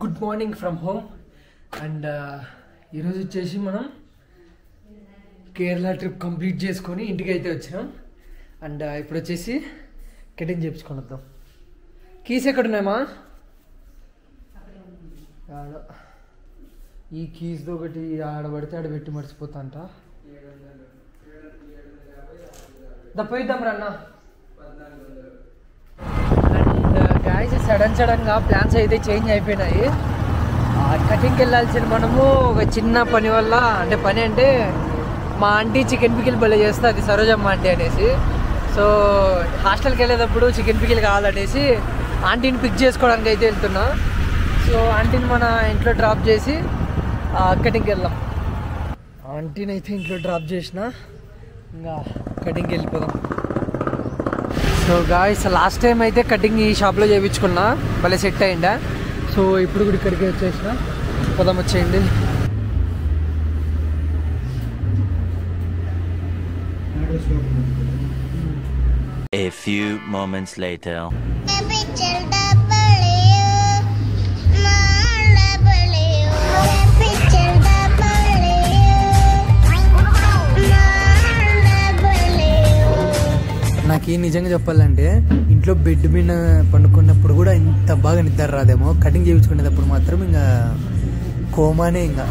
Good morning from home and ఈరోజు వచ్చేసి మనం కేరళ ట్రిప్ కంప్లీట్ చేసుకొని ఇంటికి అయితే వచ్చినాం. అండ్ ఇప్పుడు వచ్చేసి కటింగ్ చేయించుకొని వద్దాం. కీస్ ఎక్కడున్నాయమ్మా? ఈ కీస్తో ఒకటి ఆడబడితే ఆడ పెట్టి మర్చిపోతాంట. పోయిద్దాం రా అన్న. గాయస్ సడన్గా ప్లాన్స్ అయితే చేంజ్ అయిపోయినాయి. కటింగ్కి వెళ్ళాల్సిన మనము ఒక చిన్న పని వల్ల, అంటే పని అంటే మా ఆంటీ చికెన్ పికిల్ భలే చేస్తుంది, సరోజమ్మ ఆంటీ అనేసి. సో హాస్టల్కి వెళ్ళేటప్పుడు చికెన్ పికిల్ కావాలనేసి ఆంటీని పిక్ చేసుకోవడానికి అయితే వెళ్తున్నా. సో ఆంటీని మన ఇంట్లో డ్రాప్ చేసి కటింగ్కి వెళ్దాం. ఆంటీని అయితే ఇంట్లో డ్రాప్ చేసిన, ఇంకా కటింగ్కి వెళ్ళిపోదాం. సో గాయ్స్ లాస్ట్ టైం అయితే కటింగ్ ఈ షాప్లో చేయించుకున్నా, భలే సెట్ అయ్యిందా. సో ఇప్పుడు కూడా ఇక్కడికి వచ్చేసిన, పోదాం వచ్చేయండి. A few moments later. నాకు నిజంగా చెప్పాలంటే ఇంట్లో బెడ్ మీద పండుకున్నప్పుడు కూడా ఇంత బాగా నిద్ర రాదేమో, కటింగ్ చేయించుకునేటప్పుడు మాత్రం ఇంకా కోమానే. ఇంకా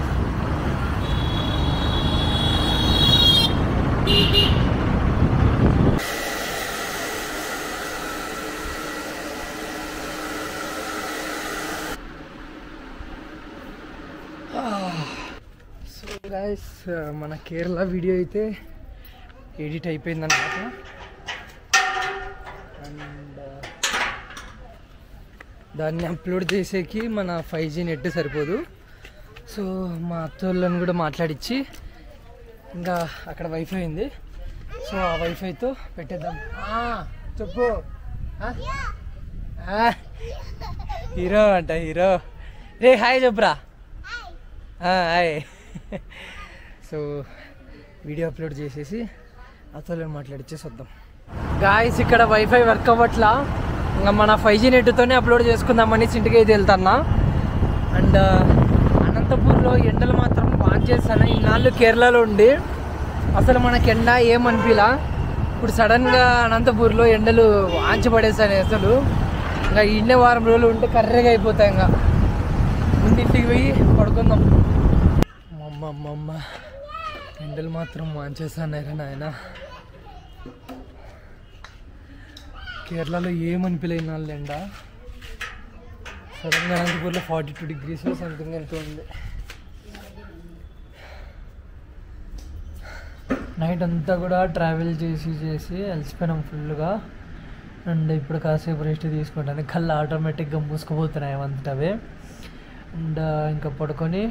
సో గైస్ మన కేరళ వీడియో అయితే ఎడిట్ అయిపోయిందన్నమాట. అండ్ దాన్ని అప్లోడ్ చేసేకి మన 5G నెట్ సరిపోదు. సో మా అత్తోళ్ళని కూడా మాట్లాడించి ఇంకా అక్కడ వైఫై ఉంది, సో ఆ వైఫైతో పెట్టేద్దాం. చెప్పు. హీరో అంట, హీరో రే హాయ్ చెప్పురా. హాయ్. సో వీడియో అప్లోడ్ చేసేసి అత్తోళ్ళని మాట్లాడిచ్చేసి వద్దాం. గాయస్ ఇక్కడ వైఫై వర్క్ అవ్వట్లా, ఇంకా మన 5G నెట్తోనే అప్లోడ్ చేసుకుందామని ఇంటికి అయితే వెళ్తున్నా. అండ్ అనంతపూర్లో ఎండలు మాత్రం బాగా చేస్తాను. ఇన్నాళ్ళు కేరళలో ఉండి అసలు మనకి ఎండ ఏమనిపిలా, ఇప్పుడు సడన్గా అనంతపూర్లో ఎండలు వాంచబడేస్తాయి అసలు. ఇంకా ఇన్నే వారం రోజులు ఉంటే కర్రెగా అయిపోతాయి. ఇంకా ముందు ఇంటికి పోయి పడుకుందాం. అమ్మమ్మ ఎండలు మాత్రం వాంచేస్తాయి నాయన. కేరళలో ఏమనిపిలేని వాళ్ళు ఎండ, సడన్గా అనంతపూర్లో 42 degrees సంథింగ్ ఎంత ఉంది. నైట్ అంతా కూడా ట్రావెల్ చేసి అలసిపోయినాం ఫుల్గా. అండ్ ఇప్పుడు కాసేపు రెస్ట్ తీసుకుంటాను, కళ్ళు ఆటోమేటిక్గా మూసుకుపోతున్నాయి అంతటవే. అండ్ ఇంకా పడుకొని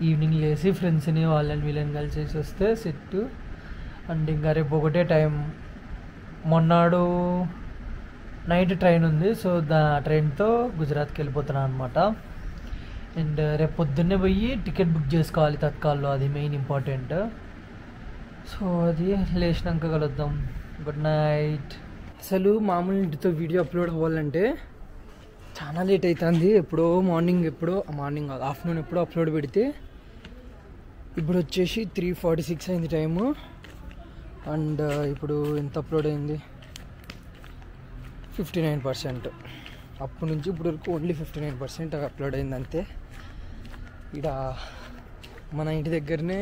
ఈవినింగ్ లేసి ఫ్రెండ్స్ని వాళ్ళని వీళ్ళని కలిసేసి వస్తే సెట్. అండ్ ఇంకా రేపు ఒకటే టైం, మొన్నాడు నైట్ ట్రైన్ ఉంది, సో ట్రైన్తో గుజరాత్కి వెళ్ళిపోతున్నాను అనమాట. అండ్ రేపు పొద్దున్నే పోయి టికెట్ బుక్ చేసుకోవాలి తత్కాల్లో, అది మెయిన్ ఇంపార్టెంట్. సో అది లేచినాక కలుద్దాం. Good night. అసలు మామూలు ఇంటితో వీడియో అప్లోడ్ అవ్వాలంటే చాలా లేట్ అవుతుంది. ఎప్పుడో మార్నింగ్ ఆఫ్టర్నూన్ ఎప్పుడో అప్లోడ్ పెడితే ఇప్పుడు వచ్చేసి 3:46 అయింది టైము. అండ్ ఇప్పుడు ఎంత అప్లోడ్ అయింది? 59%. అప్పటి నుంచి ఇప్పుడు వరకు ఓన్లీ 59% అప్లోడ్ అయింది అంతే. ఇక్కడ మన ఇంటి దగ్గరనే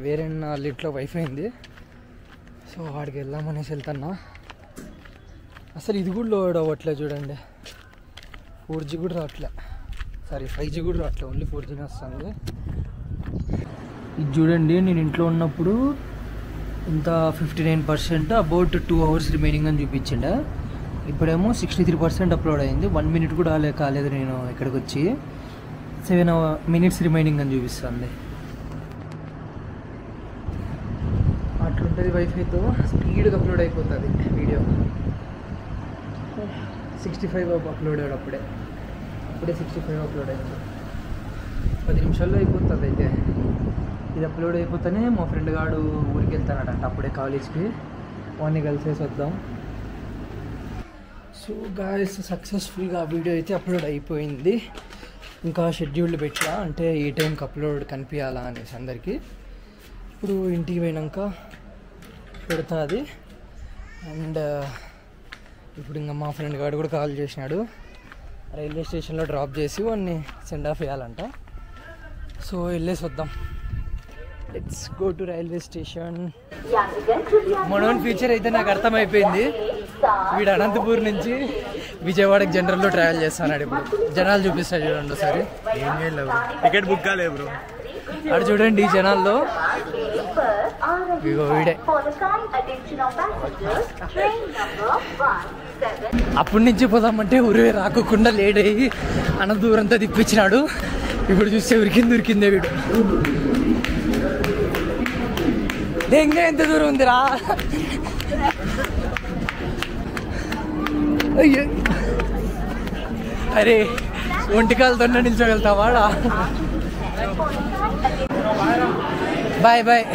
వేరే లిట్లో వైఫై ఉంది, సో వాడికి వెళ్దామనేసి వెళ్తున్నా. అసలు ఇది కూడా లోడ్ అవ్వట్లే చూడండి, 4G కూడా రావట్లే, 5G కూడా రావట్లే, ఓన్లీ 4Gనే వస్తుంది. ఇది చూడండి, నేను ఇంట్లో ఉన్నప్పుడు ఇంత 59%, అబౌట్ 2 hours రిమైనింగ్ అని చూపించిండ. ఇప్పుడేమో 63% అప్లోడ్ అయింది. 1 minute కూడా కాలేదు నేను ఇక్కడికి వచ్చి. 7 minutes రిమైనింగ్ అని చూపిస్తుంది. అట్లుంటుంది వైఫైతో, స్పీడ్గా అప్లోడ్ అయిపోతుంది వీడియో. 65 అప్లోడ్ అయ్యాడు అప్పుడే 65 అప్లోడ్ అయింది. 10 నిమిషాల్లో అయిపోతుంది. అయితే ఇది అప్లోడ్ అయిపోతేనే మా ఫ్రెండ్ గాడు ఊరికి వెళ్తానట, అప్పుడే కాలేజ్కి, వాడిని కలిసేసి వద్దాం. సో గాయ్స్ సక్సెస్ఫుల్గా వీడియో అయితే అప్లోడ్ అయిపోయింది. ఇంకా షెడ్యూల్డ్ పెట్టా, అంటే ఏ టైంకి అప్లోడ్ కనిపించాలా అనేసి అందరికీ. ఇప్పుడు ఇంటికి పోయినాక పెడతా అది. అండ్ ఇప్పుడు ఇంకా మా ఫ్రెండ్ గారు కూడా కాల్ చేసినాడు, రైల్వే స్టేషన్లో డ్రాప్ చేసి వాడిని సెండ్ ఆఫ్ వేయాలంట. సో వెళ్ళేసి వద్దాం. Let's go to railway station. మనోన్ ఫ్యూచర్ అయితే నాకు అర్థమైపోయింది. వీడు అనంతపూర్ నుంచి విజయవాడకి జనరల్లో ట్రావెల్ చేస్తున్నాడు. ఇప్పుడు జనాలు చూపిస్తాడు చూడండి ఒకసారి. ఏం చేయలేవు, టికెట్ బుక్ కాలేదు బ్రో. అక్కడ చూడండి ఈ జనాల్లో ఇగో వీడే. అప్పటి నుంచి పోదామంటే ఊరే రాకోకుండా లేట్ అయ్యి అనంతపూర్ అంతా తిప్పించినాడు. ఇప్పుడు చూస్తే ఉరికిందే వీడు. ఇంకా ఎంత దూరం ఉందిరా? అయ్యో అరే, ఒంటికాలతో నిల్చోగలుగుతావాడా? Bye bye.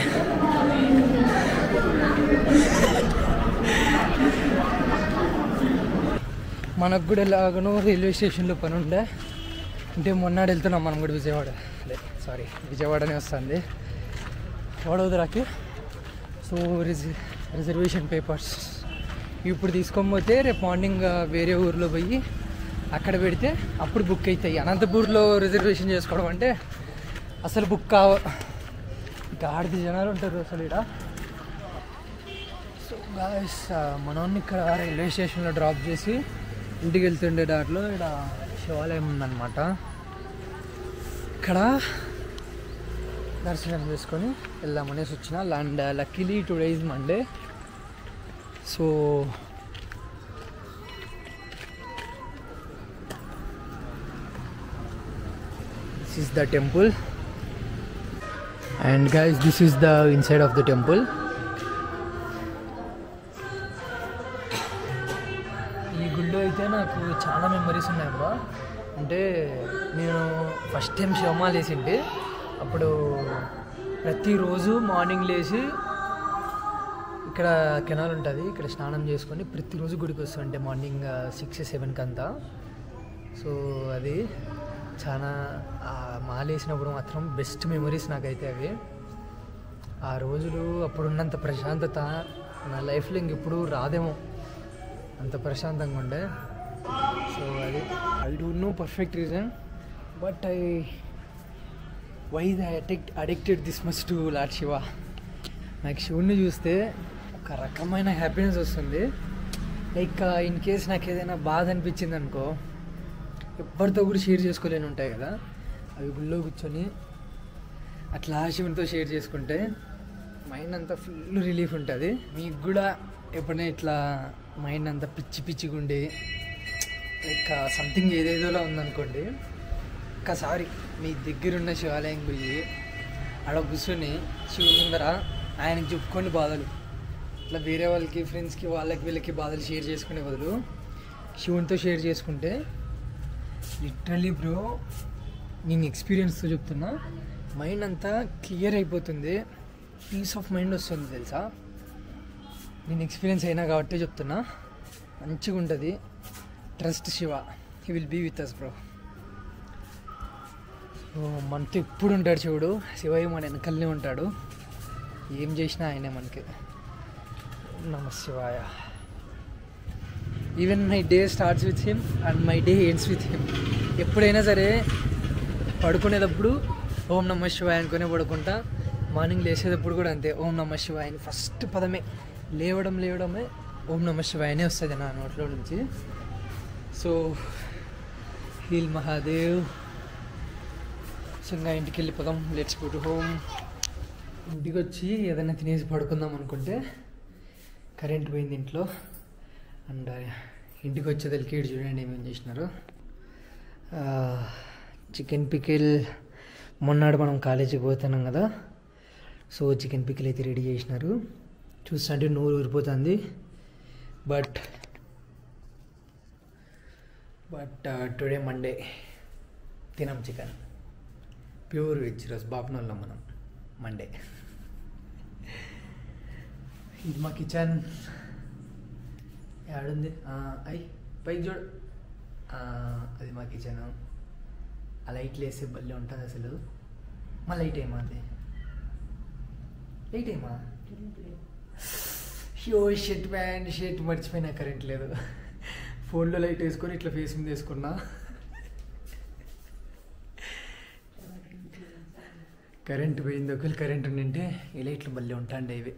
మనకు కూడా ఎలాగనో రైల్వే స్టేషన్లో పని ఉండే, అంటే మొన్నాడు వెళ్తున్నాం మనం కూడా విజయవాడ. అదే సారీ, విజయవాడనే వస్తుంది వడోదరాకి. సో రిజర్వేషన్ పేపర్స్ ఇప్పుడు తీసుకోకపోతే రేపు మార్నింగ్ వేరే ఊర్లో పోయి అక్కడ పెడితే అప్పుడు బుక్ అవుతాయి. అనంతపూర్లో రిజర్వేషన్ చేసుకోవడం అంటే అసలు బుక్ కావు. గాడిద జనాలు ఉంటారు అసలు ఇక్కడ. సో గాయస్, మనోన్ని ఇక్కడ రైల్వే స్టేషన్లో డ్రాప్ చేసి ఇంటికి వెళ్తుండే దాంట్లో ఇక్కడ శివాలయం ఉందన్నమాట. ఇక్కడ దర్శనం చేసుకొని వెళ్దామనేసి వచ్చిన. And luckily today is Monday. So this is the temple. And guys, this is the inside of the temple. ఈ గుళ్ళో అయితే నాకు చాలా మెమరీస్ ఉన్నాయబ్బా. అంటే నేను ఫస్ట్ టైం శివమాల వేసింటే అప్పుడు ప్రతిరోజు మార్నింగ్ లేచి ఇక్కడ కెనాల్ ఉంటుంది, ఇక్కడ స్నానం చేసుకొని ప్రతిరోజు గుడికి వస్తుంటే మార్నింగ్ 6-7 అంతా. సో అది చాలా మాల వేసినప్పుడు మాత్రం బెస్ట్ మెమరీస్ నాకైతే అవి. ఆ రోజులు అప్పుడున్నంత ప్రశాంతత నా లైఫ్లో ఇంకెప్పుడు రాదేమో, అంత ప్రశాంతంగా ఉండే. సో అది I don't know perfect reason, but why addicted this much to lord Shiva. నాకు శివుణ్ణి చూస్తే ఒక రకమైన హ్యాపీనెస్ వస్తుంది. లైక్ ఇన్ కేస్ నాకు ఏదైనా బాధ అనిపించింది అనుకో, ఎవరితో కూడా షేర్ చేసుకోలేని ఉంటాయి కదా, అవి గుళ్ళో కూర్చొని అట్లా శివునితో షేర్ చేసుకుంటే మైండ్ అంతా ఫుల్ రిలీఫ్ ఉంటుంది. మీకు కూడా ఎప్పుడైనా ఇట్లా మైండ్ అంతా పిచ్చిగా ఉండి లైక్ సంథింగ్ ఏదేదోలా ఉందనుకోండి, ఒక్కసారి మీ దగ్గరున్న శివాలయం పోయి ఆడ కూర్చొని శివుని ముందర ఆయనకి చెప్పుకోండి బాధలు. ఇట్లా వేరే వాళ్ళకి, ఫ్రెండ్స్కి, వాళ్ళకి వీళ్ళకి బాధలు షేర్ చేసుకునే బదులు శివునితో షేర్ చేసుకుంటే లిటరలీ బ్రో, నేను ఎక్స్పీరియన్స్తో చెప్తున్నా, మైండ్ అంతా క్లియర్ అయిపోతుంది, పీస్ ఆఫ్ మైండ్ వస్తుంది తెలుసా. నేను ఎక్స్పీరియన్స్ అయినా కాబట్టి చెప్తున్నా, మంచిగా ఉంటుంది. Trust Shiva, he will be with us bro. So మనతో ఎప్పుడు ఉంటాడు శివుడు. శివయ్య మన వెనకల్నే ఉంటాడు, ఏం చేసినా ఆయనే మనకి. నమ శివాయ. Even my day starts with him and my day ends with him. ఎప్పుడైనా సరే పడుకునేటప్పుడు ఓం నమ శివాయ అనుకునే పడుకుంటా. మార్నింగ్ లేచేటప్పుడు కూడా అంతే, ఓం నమ శివాయ అని ఫస్ట్ పదమే. లేవడమే ఓం నమ శివాయనే వస్తుంది నా నోట్లో నుంచి. So heal Mahadev. సో ఇంకా ఇంటికి వెళ్ళిపోదాం, లెట్స్ గో టు హోమ్. ఇంటికి వచ్చి ఏదైనా తినేసి పడుకుందాం అనుకుంటే కరెంట్ పోయింది ఇంట్లో. అండ్ ఇంటికి వచ్చేదానికి చూడండి ఏమేమి చేసినారు. చికెన్ పికిల్, మొన్నాడు మనం కాలేజీకి పోతున్నాం కదా, సో చికెన్ పికిల్ అయితే రెడీ చేసినారు. చూస్తుంటే నోరు ఊరిపోతుంది. బట్ టుడే మండే తినం చికెన్, ప్యూర్ వెజ్. రోజు బాపనోళ్ళం మనం మండే. ఇది మా కిచెన్. యాడుంది? అయ్యి పైకి చూడు, అది మా కిచెన్. ఆ లైట్లు వేస్తే భలే ఉంటుంది అసలు. మా లైట్ ఏమా అది లైట్ ఏమా షర్ట్ ప్యాంట్ షర్ట్ మర్చిపోయినా కరెంట్ లేదు. ఫోన్లో లైట్ వేసుకొని ఇట్లా ఫేస్ మీద వేసుకున్నా. కరెంట్ పోయింది. ఒకవేళ కరెంట్ ఉండింటే ఈ లైట్లు భలే ఉంటాండే ఇవి.